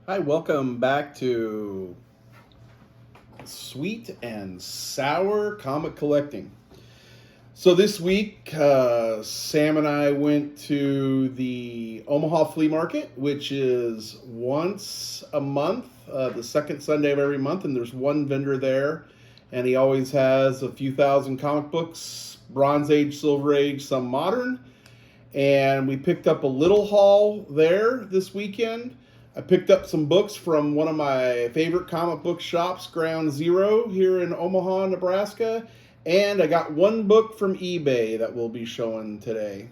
Hi, welcome back to Sweet and Sour Comic Collecting. So this week, Sam and I went to the Omaha Flea Market, which is once a month, the second Sunday of every month, and there's one vendor there, and he always has a few thousand comic books, Bronze Age, Silver Age, some modern, and we picked up a little haul there this weekend. I picked up some books from one of my favorite comic book shops, Ground Zero, here in Omaha, Nebraska, and I got one book from eBay that we'll be showing today.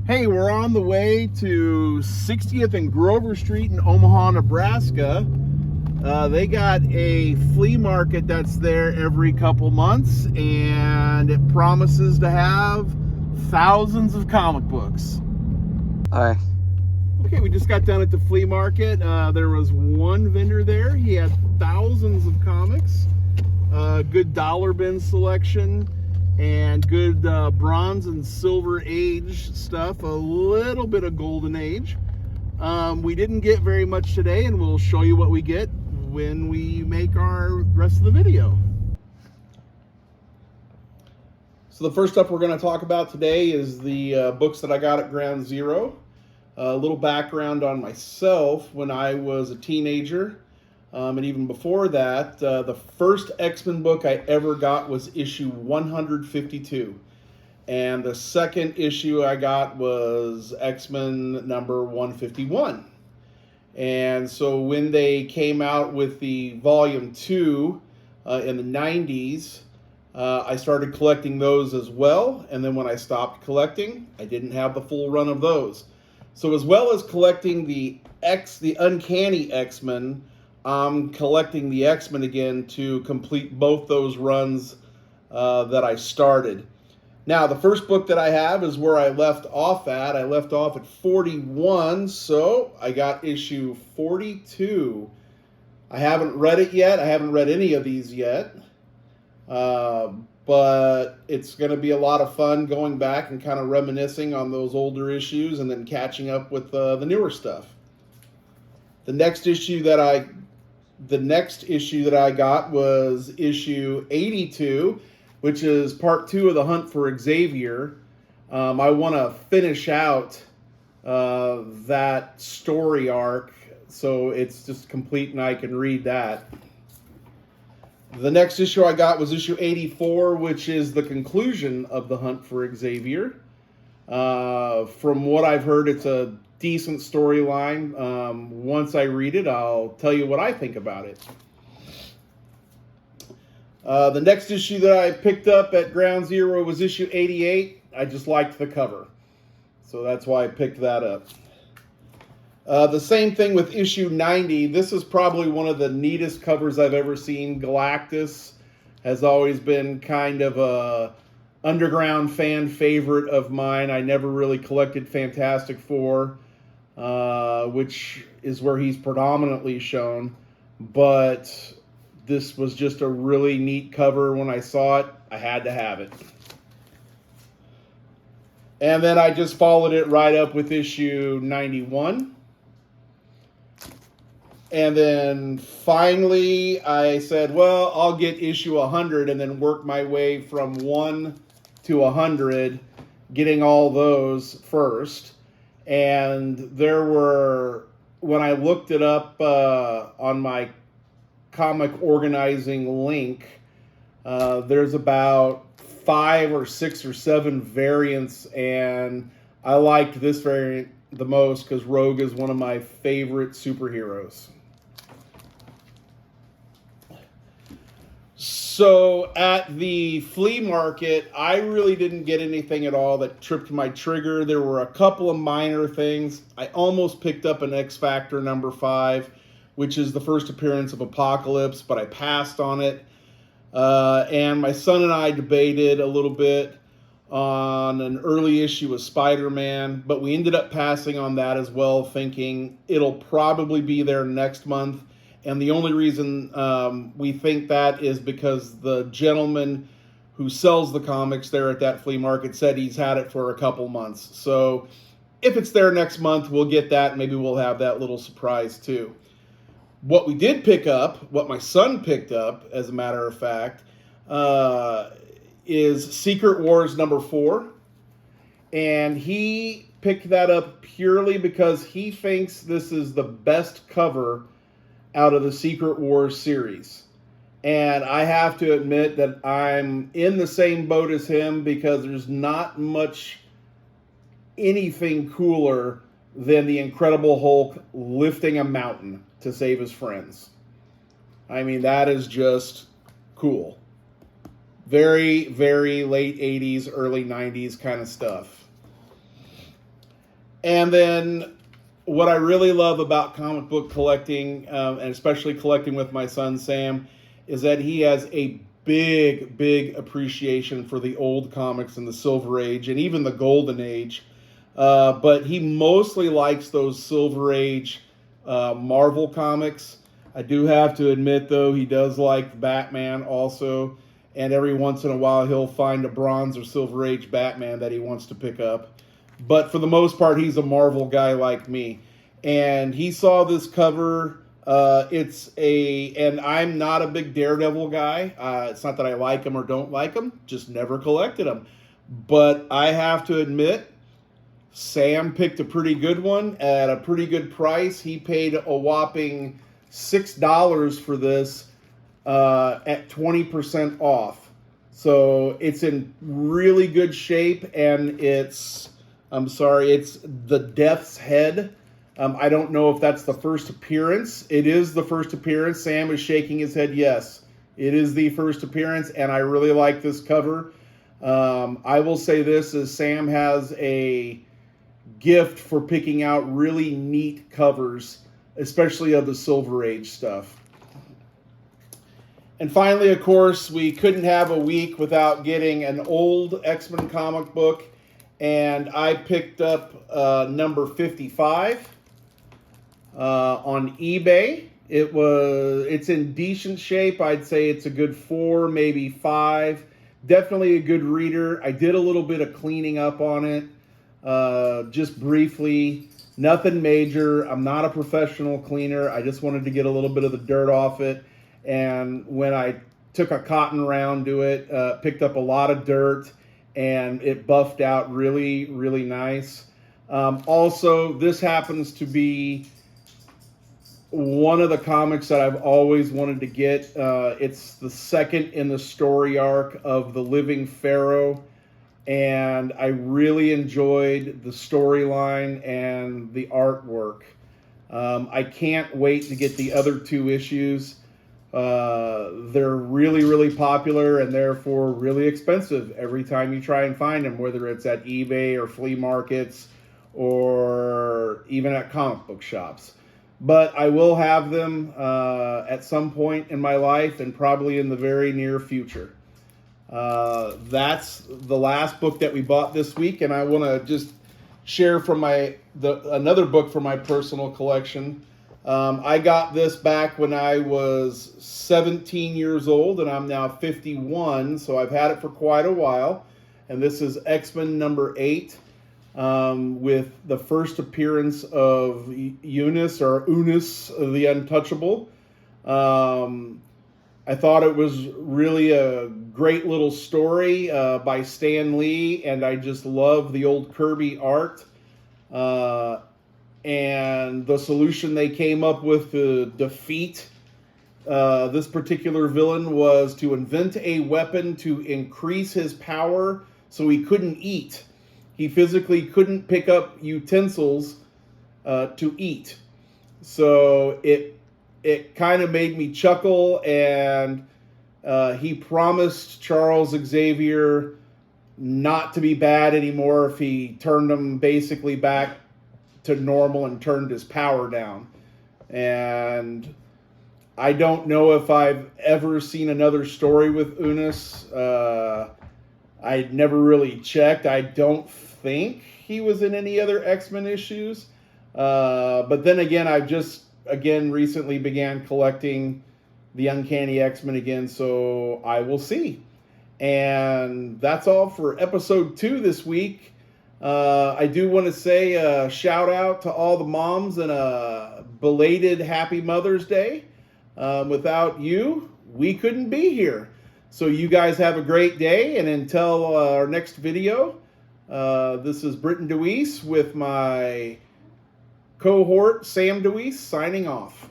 Hey, we're on the way to 60th and Grover Street in Omaha, Nebraska. They got a flea market that's there every couple months, and it promises to have thousands of comic books. Hi. Okay, we just got done at the flea market. There was one vendor there. He had thousands of comics, good dollar bin selection, and good bronze and silver age stuff, a little bit of golden age. We didn't get very much today, and we'll show you what we get when we make our rest of the video. So the first stuff we're going to talk about today is the books that I got at Ground Zero. A little background on myself. When I was a teenager, and even before that, the first X-Men book I ever got was issue 152. And the second issue I got was X-Men number 151. And so when they came out with the volume 2 in the 90s, I started collecting those as well. And then when I stopped collecting, I didn't have the full run of those. So as well as collecting the Uncanny X-Men, I'm collecting the X-Men again to complete both those runs that I started. Now, the first book that I have is where I left off at. I left off at 41, so I got issue 42. I haven't read it yet. I haven't read any of these yet. But it's going to be a lot of fun going back and kind of reminiscing on those older issues and then catching up with the newer stuff. The next issue that I got was issue 82, which is part 2 of the Hunt for Xavier. I want to finish out that story arc, so it's just complete and I can read that. The next issue I got was issue 84, which is the conclusion of the Hunt for Xavier. From what I've heard, it's a decent storyline. Once I read it, I'll tell you what I think about it. The next issue that I picked up at Ground Zero was issue 88. I just liked the cover, so that's why I picked that up. The same thing with issue 90. This is probably one of the neatest covers I've ever seen. Galactus has always been kind of a underground fan favorite of mine. I never really collected Fantastic Four, which is where he's predominantly shown. But this was just a really neat cover. When I saw it, I had to have it. And then I just followed it right up with issue 91. And then finally, I said, well, I'll get issue 100 and then work my way from 1 to 100, getting all those first. And there were when I looked it up on my comic organizing link, there's about 5 or 6 or 7 variants, and I liked this variant the most because Rogue is one of my favorite superheroes. So at the flea market, I really didn't get anything at all that tripped my trigger. There were a couple of minor things. I almost picked up an X Factor #5, which is the first appearance of Apocalypse, but I passed on it. And my son and I debated a little bit on an early issue of Spider-Man, but we ended up passing on that as well, thinking it'll probably be there next month. And the only reason we think that is because the gentleman who sells the comics there at that flea market said he's had it for a couple months. So if it's there next month, we'll get that. Maybe we'll have that little surprise too. What we did pick up, what my son picked up, as a matter of fact, is Secret Wars #4. And he picked that up purely because he thinks this is the best cover out of the Secret Wars series. And I have to admit that I'm in the same boat as him, because there's not much anything cooler than the Incredible Hulk lifting a mountain to save his friends. I mean, that is just cool. Very, very late 80s, early 90s kind of stuff. And then what I really love about comic book collecting, and especially collecting with my son Sam, is that he has a big, big appreciation for the old comics in the Silver Age and even the Golden Age. But he mostly likes those Silver Age Marvel comics. I do have to admit, though, he does like Batman also. And every once in a while, he'll find a Bronze or Silver Age Batman that he wants to pick up. But for the most part, he's a Marvel guy like me. And he saw this cover. And I'm not a big Daredevil guy. It's not that I like him or don't like him, just never collected him. But I have to admit, Sam picked a pretty good one at a pretty good price. He paid a whopping $6 for this at 20% off. So it's in really good shape, and it's the Death's Head. I don't know if that's the first appearance. It is the first appearance. Sam is shaking his head yes. It is the first appearance, and I really like this cover. I will say this, is Sam has a gift for picking out really neat covers, especially of the Silver Age stuff. And finally, of course, we couldn't have a week without getting an old X-Men comic book, and I picked up number 55 on eBay. It's in decent shape. I'd say it's a good 4, maybe 5. Definitely a good reader. I did a little bit of cleaning up on it, just briefly. Nothing major. I'm not a professional cleaner. I just wanted to get a little bit of the dirt off it. And when I took a cotton round to it, picked up a lot of dirt, and it buffed out really, really nice. Also, this happens to be one of the comics that I've always wanted to get. It's the second in the story arc of The Living Pharaoh, and I really enjoyed the storyline and the artwork. I can't wait to get the other 2 issues. They're really, really popular, and therefore really expensive every time you try and find them, whether it's at eBay or flea markets or even at comic book shops. But I will have them at some point in my life, and probably in the very near future. That's the last book that we bought this week, and I want to just share from another book from my personal collection. I got this back when I was 17 years old, and I'm now 51, so I've had it for quite a while. And this is X-Men number 8, with the first appearance of Unis the Untouchable. I thought it was really a great little story by Stan Lee, and I just love the old Kirby art. and the solution they came up with to defeat this particular villain was to invent a weapon to increase his power so he couldn't eat. He physically couldn't pick up utensils to eat. So it kind of made me chuckle, and he promised Charles Xavier not to be bad anymore if he turned him basically back to normal and turned his power down. And I don't know if I've ever seen another story with Unus. I never really checked. I don't think he was in any other X-Men issues. But then again, I've just recently began collecting the Uncanny X-Men again, so I will see. And that's all for episode 2 this week. I do want to say a shout out to all the moms and a belated Happy Mother's Day. Without you, we couldn't be here. So you guys have a great day, and until our next video, this is Britton DeWeese with my cohort Sam DeWeese signing off.